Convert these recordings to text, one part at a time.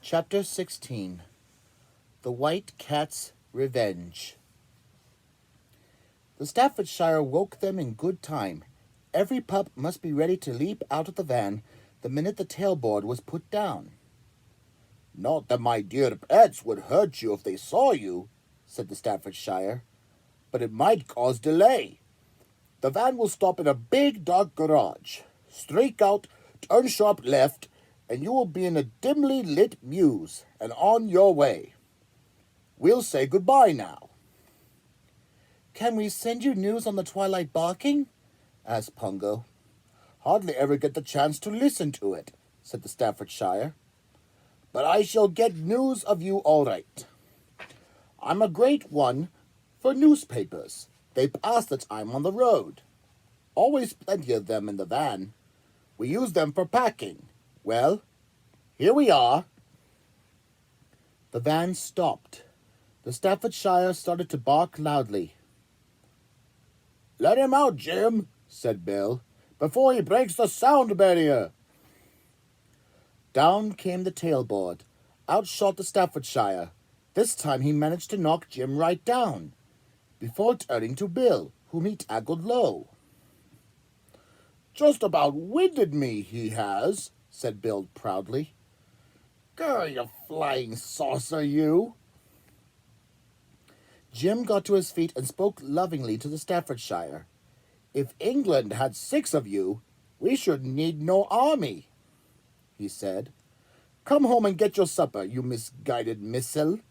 Chapter 16 The White Cat's Revenge. The Staffordshire woke them in good time. Every pup must be ready to leap out of the van the minute the tailboard was put down. "Not that my dear pets would hurt you if they saw you," said the Staffordshire, "but it might cause delay. The van will stop in a big dark garage. Strike out, turn sharp left, and you will be in a dimly lit mews and on your way. We'll say goodbye now." "Can we send you news on the twilight barking?" asked Pungo. "Hardly ever get the chance to listen to it," said the Staffordshire. "But I shall get news of you all right. I'm a great one for newspapers. They pass the time on the road. Always plenty of them in the van. We use them for packing. Well, here we are." The van stopped. The Staffordshire started to bark loudly. "Let him out, Jim," said Bill, "before he breaks the sound barrier." Down came the tailboard. Out shot the Staffordshire. This time he managed to knock Jim right down, before turning to Bill, whom he tackled low. "Just about winded me, he has," said Bill proudly. "Go, you flying saucer, you." Jim got to his feet and spoke lovingly to the Staffordshire. "If England had 6 of you, we should need no army," he said. "Come home and get your supper, you misguided missile."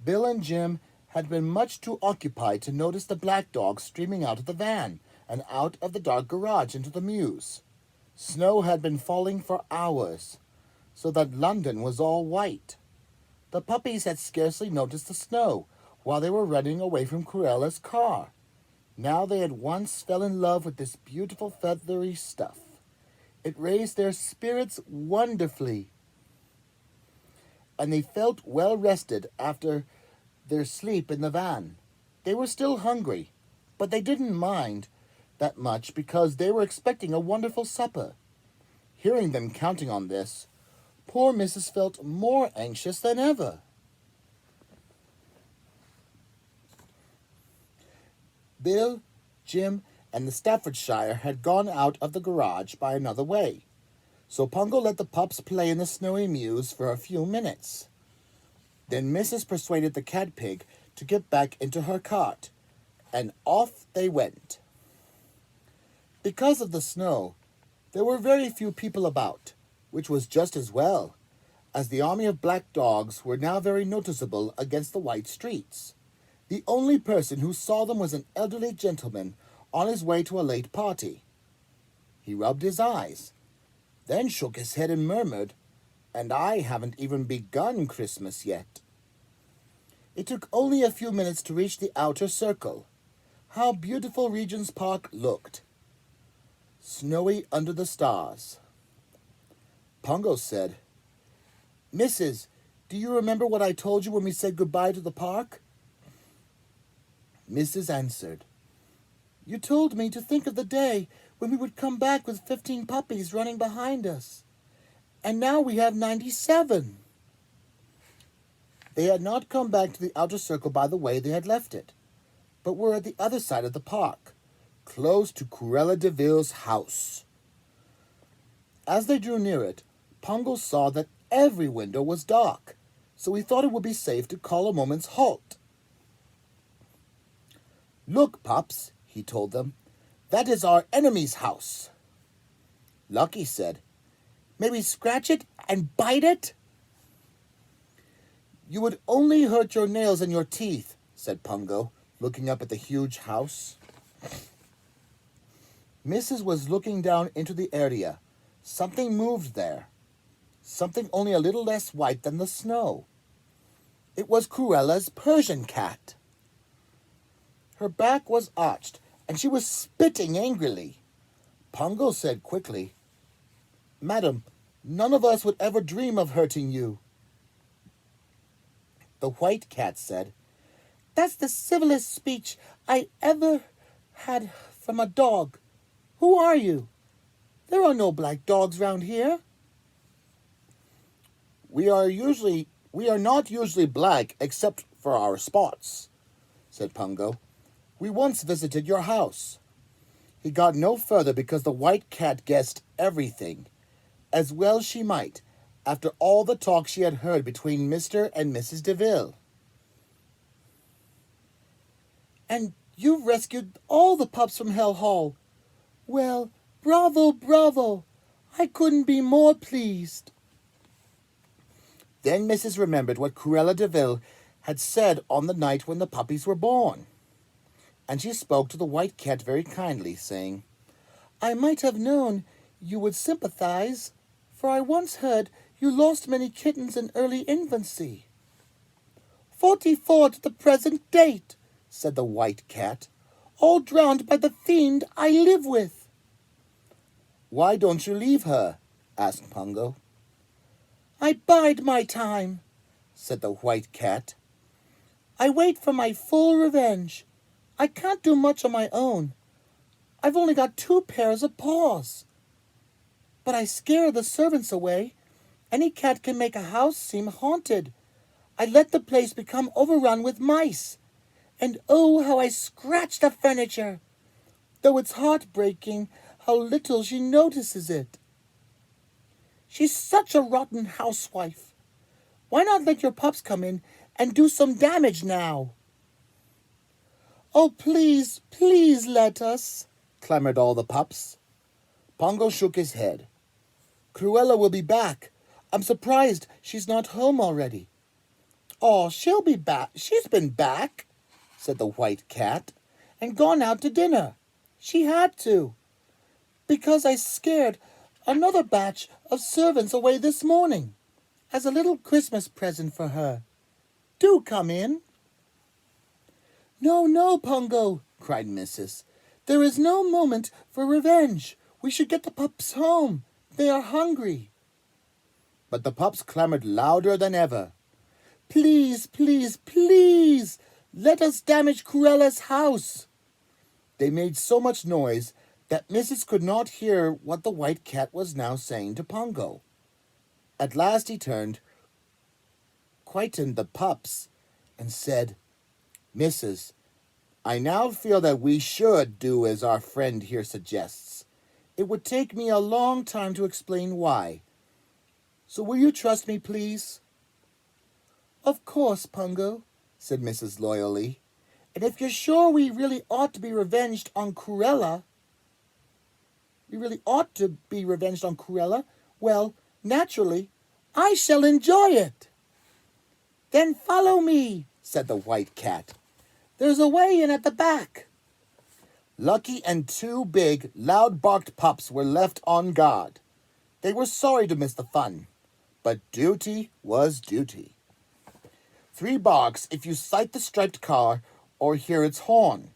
Bill and Jim had been much too occupied to notice the black dog streaming out of the van and out of the dark garage into the mews. Snow had been falling for hours, so that London was all white. The puppies had scarcely noticed the snow while they were running away from Cruella's car. Now they at once fell in love with this beautiful feathery stuff. It raised their spirits wonderfully, and they felt well rested after their sleep in the van. They were still hungry, but they didn't mind that much because they were expecting a wonderful supper. Hearing them counting on this, poor Mrs. felt more anxious than ever. Bill, Jim, and the Staffordshire had gone out of the garage by another way, so Pungo let the pups play in the snowy mews for a few minutes. Then Mrs. persuaded the cat pig to get back into her cart, and off they went. Because of the snow, there were very few people about, which was just as well, as the army of black dogs were now very noticeable against the white streets. The only person who saw them was an elderly gentleman on his way to a late party. He rubbed his eyes, then shook his head and murmured, "And I haven't even begun Christmas yet." It took only a few minutes to reach the outer circle. How beautiful Regent's Park looked, snowy under the stars. Pungo said, "Mrs., do you remember what I told you when we said goodbye to the park?" Mrs. answered, "You told me to think of the day when we would come back with 15 puppies running behind us. And now we have 97. They had not come back to the outer circle by the way they had left it, but were at the other side of the park, close to Cruella de Vil's house. As they drew near it, Pungo saw that every window was dark, so he thought it would be safe to call a moment's halt. "Look, pups," he told them, "that is our enemy's house." Lucky said, "May we scratch it and bite it?" "You would only hurt your nails and your teeth," said Pungo, looking up at the huge house. Mrs. was looking down into the area. Something moved there. Something only a little less white than the snow. It was Cruella's Persian cat. Her back was arched, and she was spitting angrily. Pungo said quickly, "Madam, none of us would ever dream of hurting you." The white cat said, "That's the civilest speech I ever had from a dog. Who are you? There are no black dogs round here." We are not usually black except for our spots," said Pungo. "We once visited your house." He got no further because the white cat guessed everything, as well she might, after all the talk she had heard between Mr. and Mrs. DeVille. "And you've rescued all the pups from Hell Hall. Well, bravo, bravo. I couldn't be more pleased." Then Mrs. remembered what Cruella DeVille had said on the night when the puppies were born, and she spoke to the white cat very kindly, saying, "I might have known you would sympathize, for I once heard you lost many kittens in early infancy." 44 to the present date," said the white cat, "all drowned by the fiend I live with." "Why don't you leave her?" asked Pungo. "I bide my time," said the white cat. "I wait for my full revenge. I can't do much on my own. I've only got 2 pairs of paws. But I scare the servants away. Any cat can make a house seem haunted. I let the place become overrun with mice. And oh, how I scratch the furniture! Though it's heartbreaking how little she notices it. She's such a rotten housewife. Why not let your pups come in and do some damage now?" "Oh, please, please let us," clamored all the pups. Pongo shook his head. "Cruella will be back. I'm surprised she's not home already." "Oh, she'll be back. She's been back," said the white cat, "and gone out to dinner. She had to. Because I scared another batch of servants away this morning, as a little Christmas present for her. Do come in." "No, no, Pungo," cried Mrs. "There is no moment for revenge. We should get the pups home. They are hungry." But the pups clamored louder than ever. "Please, please, please, let us damage Cruella's house." They made so much noise that Mrs. could not hear what the white cat was now saying to Pongo. At last he turned, quietened the pups, and said, "Mrs., I now feel that we should do as our friend here suggests. It would take me a long time to explain why. So will you trust me, please?" "Of course, Pungo," said Mrs. loyally. "And if you're sure we really ought to be revenged on Cruella, well, naturally, I shall enjoy it." "Then follow me," said the white cat. "There's a way in at the back." Lucky and 2 big, loud-barked pups were left on guard. They were sorry to miss the fun, but duty was duty. 3 barks if you sight the striped car or hear its horn,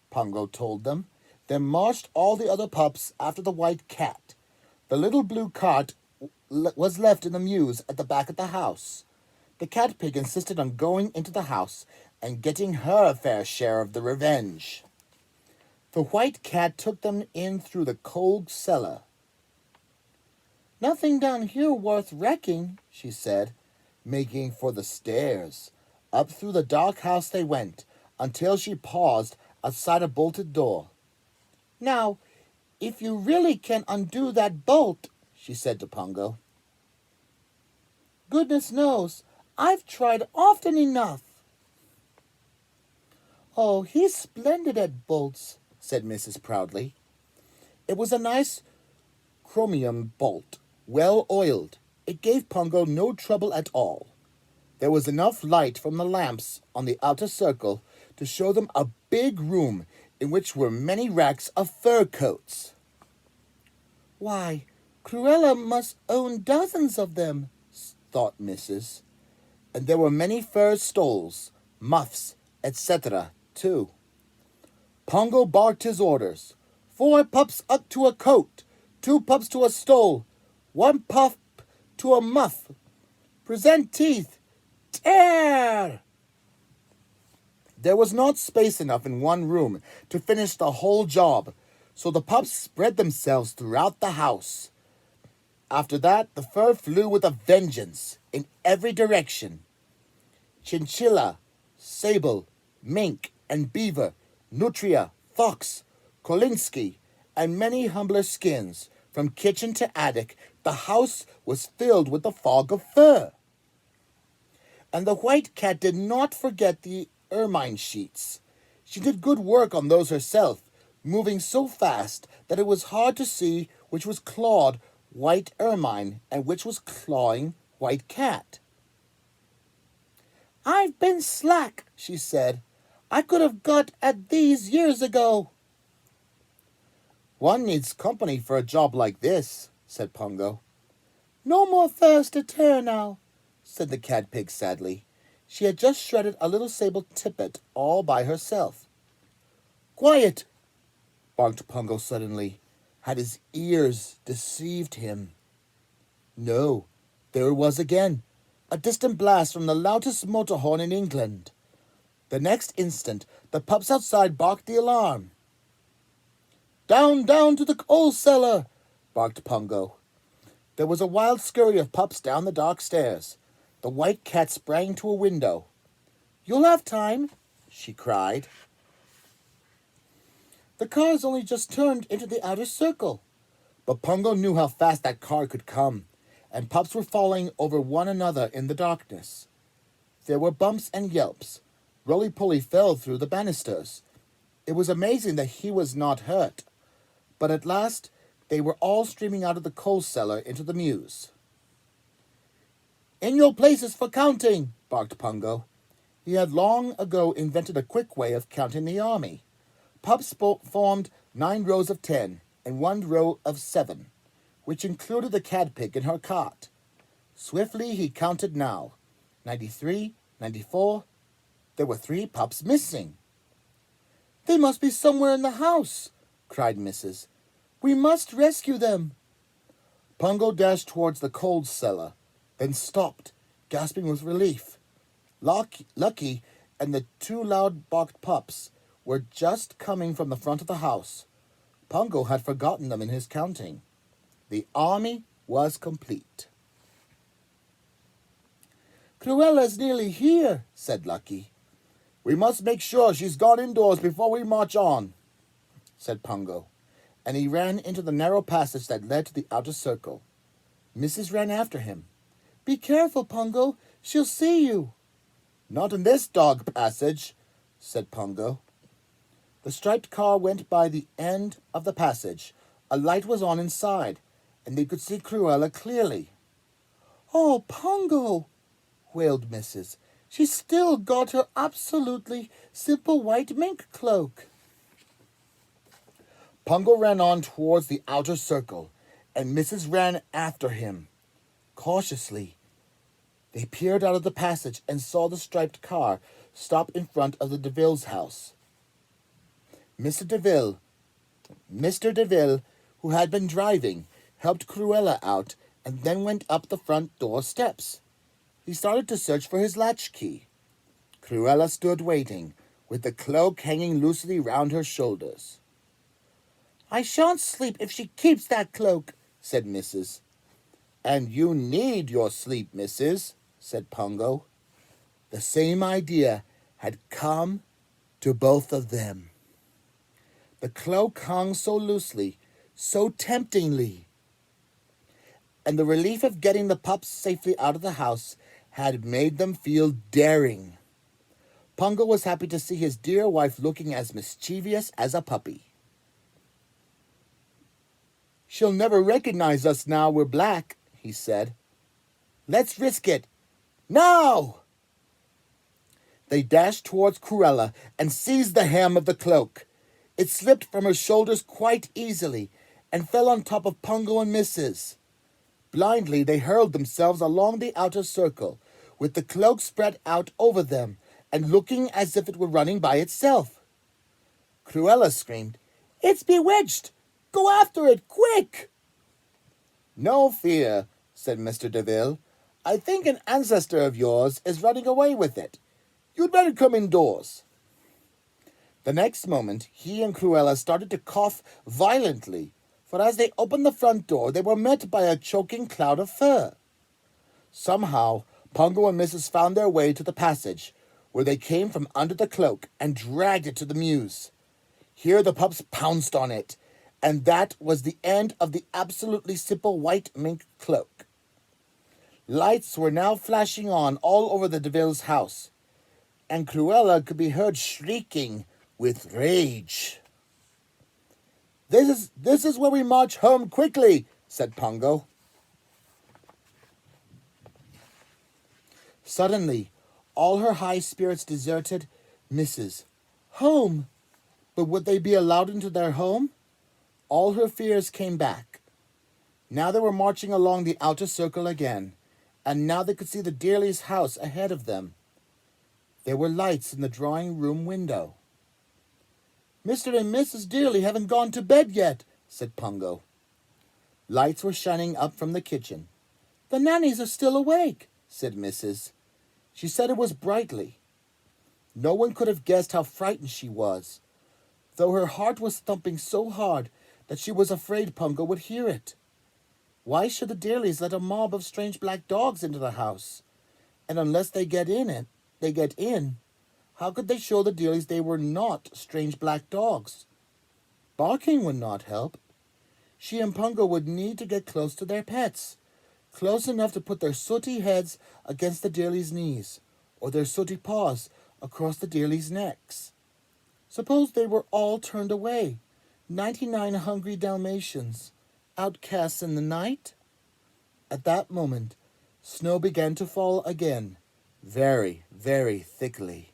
Pongo told them, then marched all the other pups after the white cat. The little blue cart was left in the mews at the back of the house. The cat pig insisted on going into the house and getting her fair share of the revenge. The white cat took them in through the cold cellar. "Nothing down here worth wrecking," she said, making for the stairs. Up through the dark house they went, until she paused outside a bolted door. "Now, if you really can undo that bolt," she said to Pongo. "Goodness knows, I've tried often enough." "Oh, he's splendid at bolts," said Mrs. proudly. It was a nice chromium bolt, well oiled. It gave Pongo no trouble at all. There was enough light from the lamps on the outer circle to show them a big room in which were many racks of fur coats. "Why, Cruella must own dozens of them," thought Mrs. And there were many fur stoles, muffs, etc., too. Pongo barked his orders. 4 pups up to a coat, 2 pups to a stole, 1 pup to a muff. Present teeth. Tear! There was not space enough in one room to finish the whole job, so the pups spread themselves throughout the house. After that, the fur flew with a vengeance in every direction. Chinchilla, sable, mink, and beaver, nutria, fox, kolinsky, and many humbler skins. From kitchen to attic, the house was filled with the fog of fur. And the white cat did not forget the ermine sheets. She did good work on those herself, moving so fast that it was hard to see which was clawed white ermine and which was clawing white cat. "I've been slack," she said. "I could have got at these years ago." "One needs company for a job like this," said Pongo. "No more furs to tear now," said the cat pig sadly. She had just shredded a little sable tippet all by herself. "Quiet!" barked Pongo suddenly. Had his ears deceived him? No, there it was again, a distant blast from the loudest motor horn in England. The next instant, the pups outside barked the alarm. "Down, down to the coal cellar!" barked Pongo. There was a wild scurry of pups down the dark stairs. The white cat sprang to a window. "You'll have time," she cried. "The car's only just turned into the outer circle." But Pongo knew how fast that car could come, and pups were falling over one another in the darkness. There were bumps and yelps. Roly-Poly fell through the banisters. It was amazing that he was not hurt. But at last, they were all streaming out of the coal cellar into the mews. "In your places for counting," barked Pongo. He had long ago invented a quick way of counting the army. Pups formed 9 rows of 10 and 1 row of 7, which included the cat pig in her cot. Swiftly he counted now. 93, 94. There were 3 pups missing. "They must be somewhere in the house," cried Mrs. "We must rescue them." Pongo dashed towards the coal cellar, then stopped, gasping with relief. Lucky and the 2 loud-barked pups were just coming from the front of the house. Pongo had forgotten them in his counting. The army was complete. "Cruella's nearly here," said Lucky. "We must make sure she's gone indoors before we march on," said Pongo, and he ran into the narrow passage that led to the outer circle. Mrs. ran after him. "Be careful, Pongo. She'll see you." "Not in this dog passage," said Pongo. The striped car went by the end of the passage. A light was on inside, and they could see Cruella clearly. "Oh, Pongo," wailed Mrs. "She's still got her absolutely simple white mink cloak." Pongo ran on towards the outer circle, and Mrs. ran after him. Cautiously, they peered out of the passage and saw the striped car stop in front of the DeVille's house. Mr. DeVille, who had been driving, helped Cruella out and then went up the front door steps. He started to search for his latchkey. Cruella stood waiting, with the cloak hanging loosely round her shoulders. "I shan't sleep if she keeps that cloak," said Mrs. "And you need your sleep, Mrs.," said Pongo. The same idea had come to both of them. The cloak hung so loosely, so temptingly, and the relief of getting the pups safely out of the house had made them feel daring. Pongo was happy to see his dear wife looking as mischievous as a puppy. "She'll never recognize us now we're black," he said. "Let's risk it. Now!" They dashed towards Cruella and seized the hem of the cloak. It slipped from her shoulders quite easily and fell on top of Pongo and Mrs. Blindly they hurled themselves along the outer circle, with the cloak spread out over them and looking as if it were running by itself. Cruella screamed, "It's bewitched! Go after it, quick!" "No fear," said Mr. DeVille. "I think an ancestor of yours is running away with it. You'd better come indoors." The next moment, he and Cruella started to cough violently. for as they opened the front door, they were met by a choking cloud of fur. Somehow, Pungo and Mrs. found their way to the passage, where they came from under the cloak and dragged it to the mews. Here the pups pounced on it, and that was the end of the absolutely simple white mink cloak. Lights were now flashing on all over the DeVille's house, and Cruella could be heard shrieking with rage. This is where we march home quickly," said Pungo. Suddenly, all her high spirits deserted Mrs. Home! But would they be allowed into their home? All her fears came back. Now they were marching along the outer circle again, and now they could see the Dearlys' house ahead of them. There were lights in the drawing-room window. "Mr. and Mrs. Dearly haven't gone to bed yet," said Pungo. Lights were shining up from the kitchen. "The nannies are still awake," said Mrs. She said it was brightly. No one could have guessed how frightened she was, though her heart was thumping so hard that she was afraid Pungo would hear it. Why should the Dearlys let a mob of strange black dogs into the house? And unless they get in, how could they show the Dearlys they were not strange black dogs? Barking would not help. She and Pungo would need to get close to their pets, close enough to put their sooty heads against the Dearlys' knees, or their sooty paws across the Dearlys' necks. Suppose they were all turned away, 99 hungry Dalmatians, outcasts in the night? At that moment, snow began to fall again, very, very thickly.